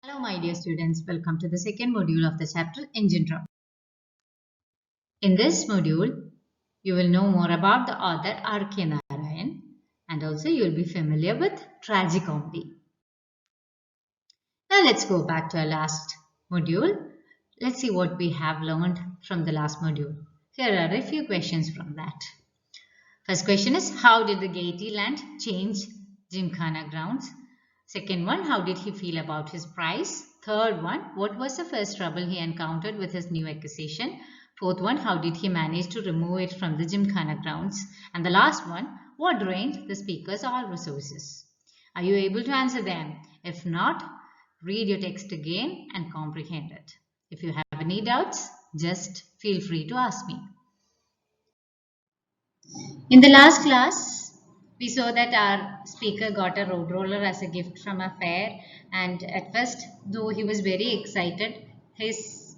Hello, my dear students. Welcome to the second module of the chapter Engine Drum. In this module, you will know more about the author R.K. Narayan, and also you will be familiar with tragicomedy. Now let's go back to our last module. Let's see what we have learned from the last module. Here are a few questions from that. First question is, how did the Gaiety Land change Gymkhana grounds? Second one, how did he feel about his prize? Third one, what was the first trouble he encountered with his new acquisition? Fourth one, how did he manage to remove it from the Gymkhana grounds? And the last one, what drained the speaker's all resources? Are you able to answer them? If not, read your text again and comprehend it. If you have any doubts, just feel free to ask me. In the last class, we saw that our speaker got a road roller as a gift from a fair, and at first, though he was very excited,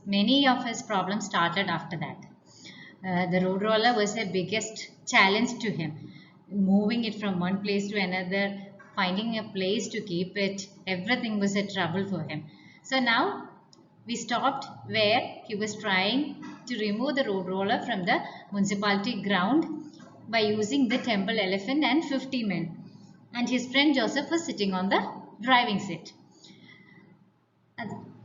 many of his problems started after that. The road roller was the biggest challenge to him. Moving it from one place to another, finding a place to keep it, everything was a trouble for him. So now we stopped where he was trying to remove the road roller from the municipality ground by using the temple elephant and 50 men. And his friend Joseph was sitting on the driving seat.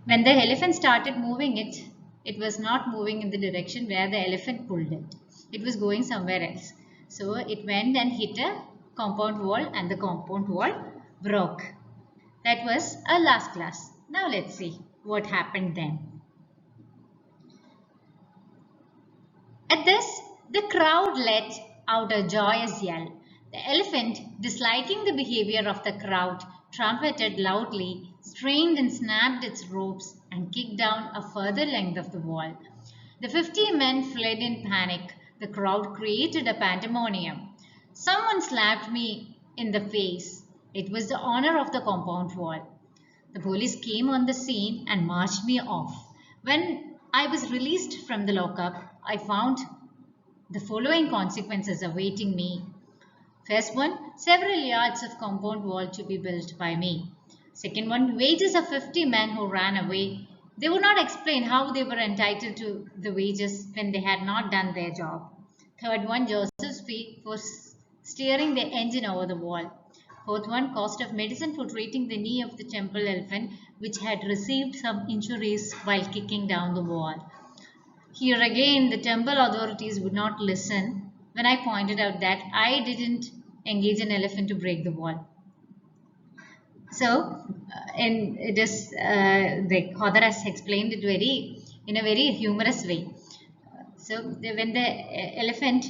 When the elephant started moving it, it was not moving in the direction where the elephant pulled it. It was going somewhere else. So it went and hit a compound wall and the compound wall broke. That was our last class. Now let's see what happened then. At this, the crowd let out a joyous yell. The elephant, disliking the behavior of the crowd, trumpeted loudly, strained and snapped its ropes, and kicked down a further length of the wall. The 50 men fled in panic. The crowd created a pandemonium. Someone slapped me in the face. It was the owner of the compound wall. The police came on the scene and marched me off. When I was released from the lockup, I found the following consequences awaiting me. First one, several yards of compound wall to be built by me. Second one, wages of 50 men who ran away. They would not explain how they were entitled to the wages when they had not done their job. Third one, Joseph's fee for steering the engine over the wall. Fourth one, cost of medicine for treating the knee of the temple elephant, which had received some injuries while kicking down the wall. Here again, the temple authorities would not listen when I pointed out that I didn't engage an elephant to break the wall. So, the author has explained it in a very humorous way. So, when the elephant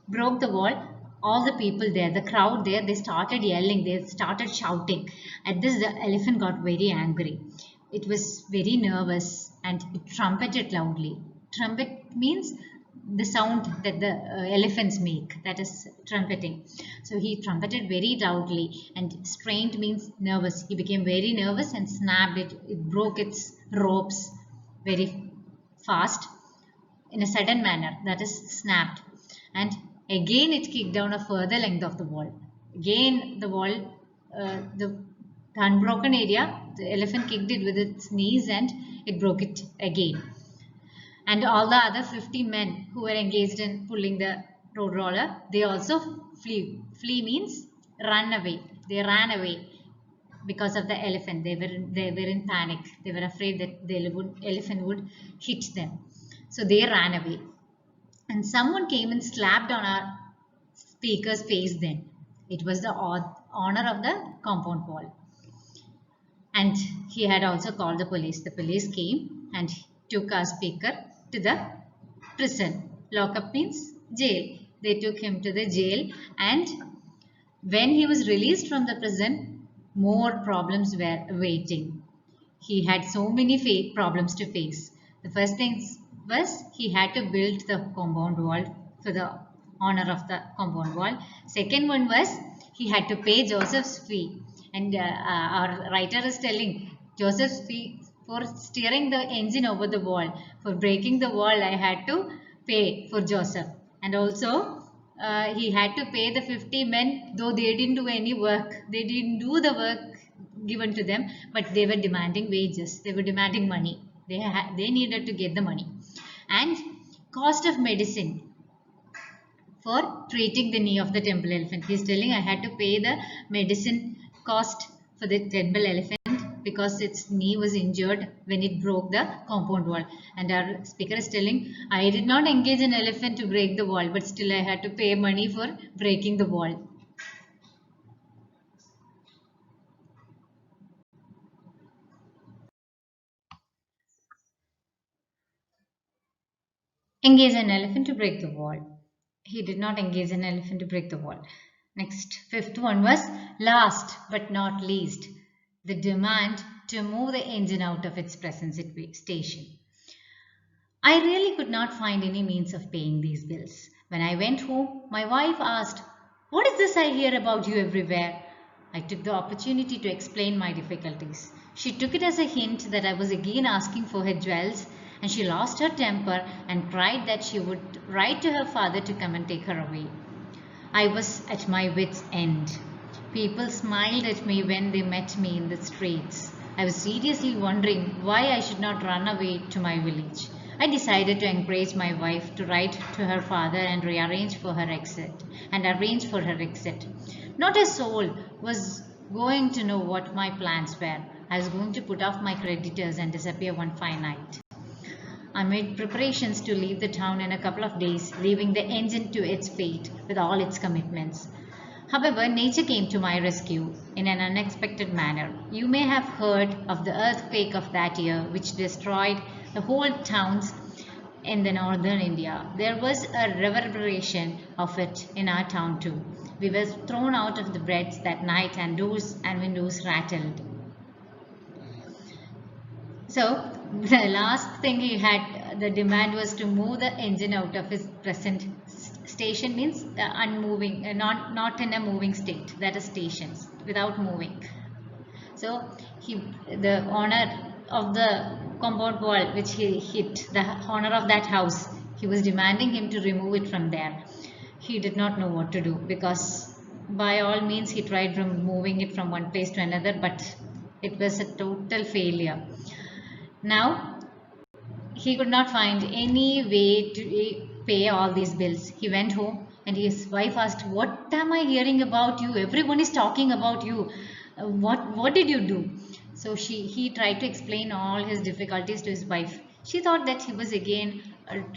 broke the wall, all the people there, the crowd there, they started yelling, they started shouting. At this, the elephant got very angry. It was very nervous and it trumpeted loudly. Trumpet means the sound that the elephants make, that is trumpeting. So he trumpeted very loudly, and strained means nervous. He became very nervous and snapped it. It broke its ropes very fast in a sudden manner, that is snapped. And again it kicked down a further length of the wall. Again the wall, the unbroken area, the elephant kicked it with its knees and it broke it again. And all the other 50 men who were engaged in pulling the road roller, they also flew. Flee means run away. They ran away because of the elephant. They were in panic. They were afraid that the elephant would hit them. So they ran away. And someone came and slapped on our speaker's face then. It was the owner of the compound wall. And he had also called the police. The police came and took our speaker to the prison. Lockup means jail. They took him to the jail, and when he was released from the prison, more problems were awaiting. He had so many problems to face. The first thing was he had to build the compound wall for the owner of the compound wall. Second one was he had to pay Joseph's fee. And our writer is telling Joseph's fee for steering the engine over the wall. For breaking the wall, I had to pay for Joseph. And also, he had to pay the 50 men, though they didn't do any work. They didn't do the work given to them, but they were demanding wages. They were demanding money. They needed to get the money. And cost of medicine for treating the knee of the temple elephant. He's telling I had to pay the medicine cost for the temple elephant because its knee was injured when it broke the compound wall. And our speaker is telling I did not engage an elephant to break the wall, but still I had to pay money for breaking the wall. Engage an elephant to break the wall. He did not engage an elephant to break the wall. Next, fifth one was last but not least, the demand to move the engine out of its present station. I really could not find any means of paying these bills. When I went home, my wife asked, "What is this I hear about you everywhere?" I took the opportunity to explain my difficulties. She took it as a hint that I was again asking for her jewels, and she lost her temper and cried that she would write to her father to come and take her away. I was at my wits' end. People smiled at me when they met me in the streets. I was seriously wondering why I should not run away to my village. I decided to encourage my wife to write to her father and arrange for her exit. Not a soul was going to know what my plans were. I was going to put off my creditors and disappear one fine night. I made preparations to leave the town in a couple of days, leaving the engine to its fate with all its commitments. However, nature came to my rescue in an unexpected manner. You may have heard of the earthquake of that year, which destroyed the whole towns in the northern India. There was a reverberation of it in our town too. We were thrown out of the beds that night and doors and windows rattled. So the last thing he had, the demand was to move the engine out of his present station, means unmoving, not in a moving state, that is stations, without moving. So the owner of the compound wall which he hit, the owner of that house, he was demanding him to remove it from there. He did not know what to do because by all means he tried moving it from one place to another, but it was a total failure. Now he could not find any way to pay all these bills. He went home and his wife asked, "What am I hearing about you? Everyone is talking about you. What did you do?" So he tried to explain all his difficulties to his wife. She thought that he was again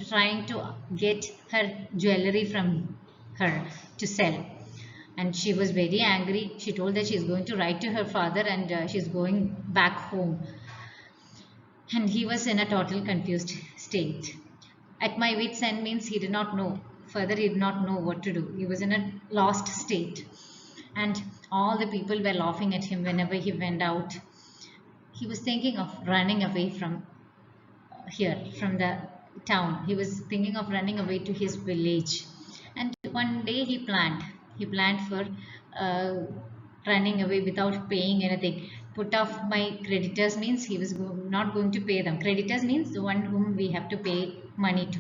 trying to get her jewelry from her to sell. And she was very angry. She told that she is going to write to her father and she is going back home. And he was in a total confused state. At my wit's end means he did not know. Further, he did not know what to do. He was in a lost state. And all the people were laughing at him whenever he went out. He was thinking of running away from here, from the town. He was thinking of running away to his village. And one day he planned for uh, running away without paying anything. Put off my creditors means he was not going to pay them. Creditors means the one whom we have to pay money to.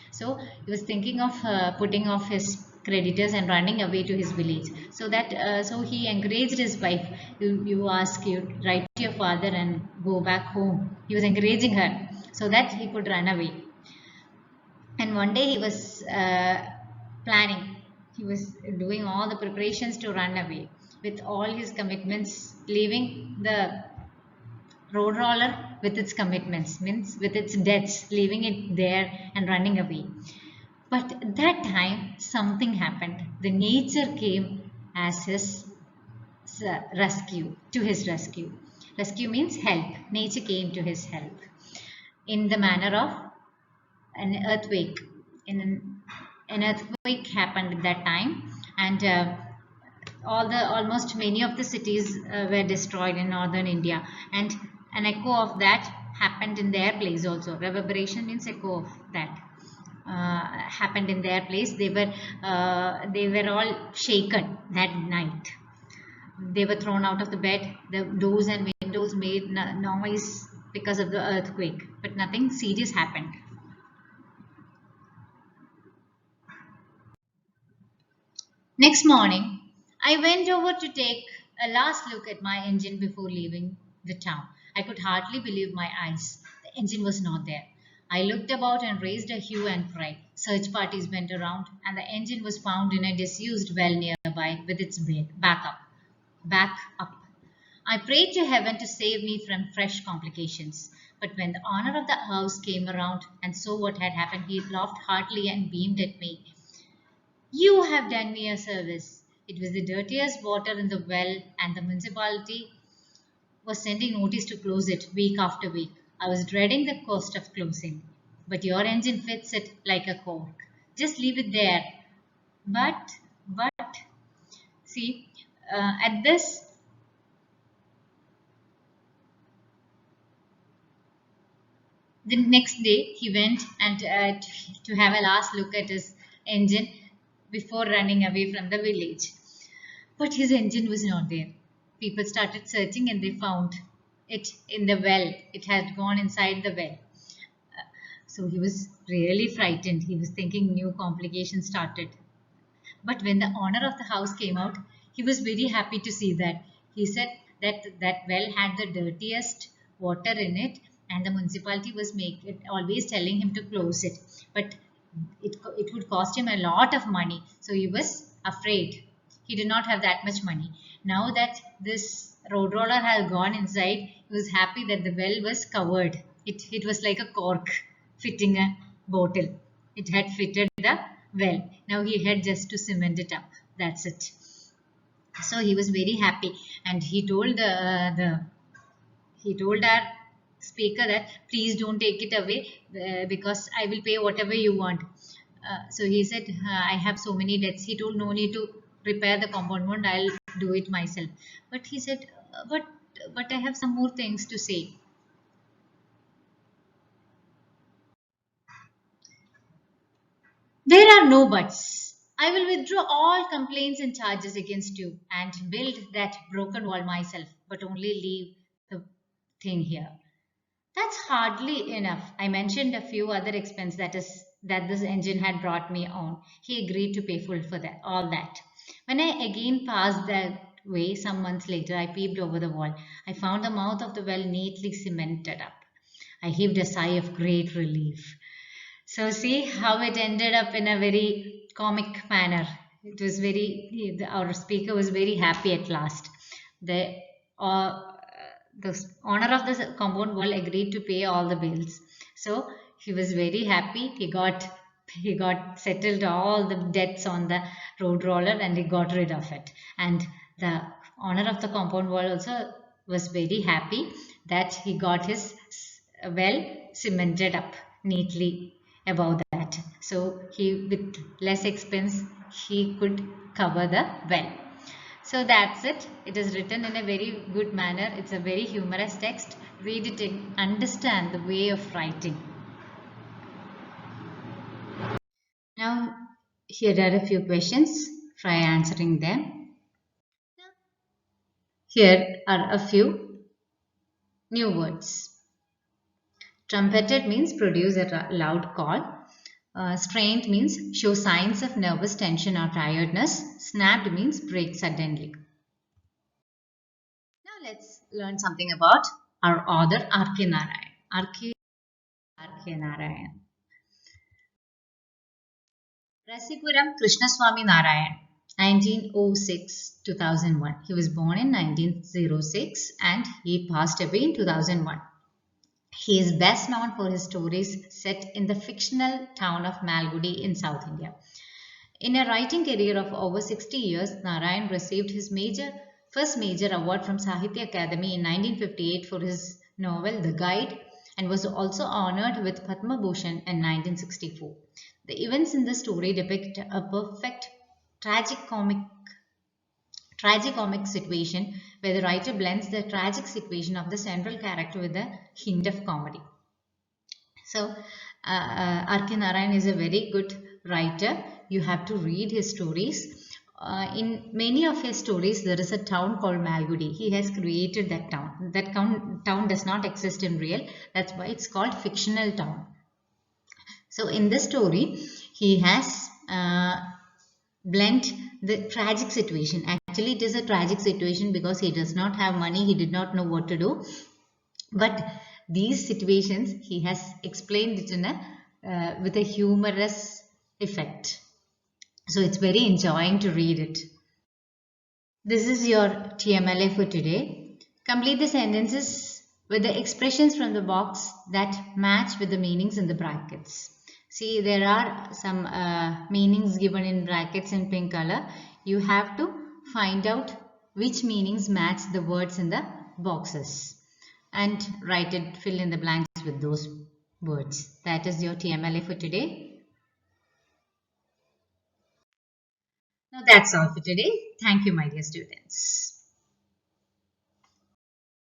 So he was thinking of putting off his creditors and running away to his village. So that so he encouraged his wife. You write to your father and go back home. He was encouraging her so that he could run away. And one day he was planning. He was doing all the preparations to run away with all his commitments, leaving the road roller with its commitments, means with its debts, leaving it there and running away. But that time something happened. The nature came as his rescue, to his rescue. Rescue means help. Nature came to his help in the manner of an earthquake. An earthquake happened at that time, and almost many of the cities were destroyed in northern India, and an echo of that happened in their place also. Reverberation means echo of that happened in their place. They were all shaken that night. They were thrown out of the bed. The doors and windows made noise because of the earthquake, but nothing serious happened. Next morning, I went over to take A last look at my engine before leaving the town. I could hardly believe my eyes. The engine was not there. I looked about and raised a hue and cry. Search parties went around, and the engine was found in a disused well nearby with its back up. I prayed to heaven to save me from fresh complications. But when the owner of the house came around and saw what had happened, he laughed heartily and beamed at me. You have done me a service. It was the dirtiest water in the well, and the municipality was sending notice to close it week after week. I was dreading the cost of closing. But your engine fits it like a cork. Just leave it there. But, see, at this, the next day he went and to have a last look at his engine before running away from the village. But his engine was not there. People started searching and they found it in the well. It had gone inside the well. So he was really frightened. He was thinking new complications started. But when the owner of the house came out, he was very happy to see that. He said that that well had the dirtiest water in it, and the municipality was always telling him to close it. But it would cost him a lot of money. So he was afraid. He did not have that much money. Now that this road roller had gone inside, he was happy that the well was covered. It was like a cork fitting a bottle. It had fitted the well. Now he had just to cement it up. That's it. So he was very happy, and he told he told our speaker that please don't take it away because I will pay whatever you want. So he said, I have so many debts. He told no need to repair the compound wound. I'll do it myself. But he said, but I have some more things to say. There are no buts. I will withdraw all complaints and charges against you and build that broken wall myself, but only leave the thing here. That's hardly enough. I mentioned a few other expenses that this engine had brought me on. He agreed to pay full for that, all that. When I again passed that way some months later, I peeped over the wall. I found the mouth of the well neatly cemented up. I heaved a sigh of great relief. So see how it ended up in a very comic manner. It was our speaker was very happy at last. The uh, the owner of the compound wall agreed to pay all the bills. So he was very happy. He got settled all the debts on the road roller and he got rid of it. And the owner of the compound wall also was very happy that he got his well cemented up neatly above that. So he with less expense he could cover the well. So that's it. It is written in a very good manner. It's a very humorous text. Read it and understand the way of writing. Now, here are a few questions. Try answering them. Here are a few new words. Trumpeted means produce a loud call. Strained means show signs of nervous tension or tiredness. Snapped means break suddenly. Now let's learn something about our author R.K. Narayan. R.K. Narayan. Rasipuram Krishnaswamy Narayan, 1906-2001. He was born in 1906 and he passed away in 2001. He is best known for his stories set in the fictional town of Malgudi in South India. In a writing career of over 60 years, Narayan received his first major award from Sahitya Akademi in 1958 for his novel The Guide and was also honored with Padma Bhushan in 1964. The events in the story depict a perfect tragicomic situation where the writer blends the tragic situation of the central character with a hint of comedy. So, R.K. Narayan is a very good writer. You have to read his stories. In many of his stories, there is a town called Malgudi. He has created that town. That town does not exist in real. That's why it's called fictional town. So, in this story, he has blend the tragic situation. Actually, it is a tragic situation because he does not have money, he did not know what to do. But these situations he has explained it in a with a humorous effect. So it's very enjoying to read it. This is your TMLA for today. Complete the sentences with the expressions from the box that match with the meanings in the brackets. See, there are some meanings given in brackets in pink color. You have to find out which meanings match the words in the boxes and write it, fill in the blanks with those words. That is your TMLA for today. Now that's all for today. Thank you, my dear students.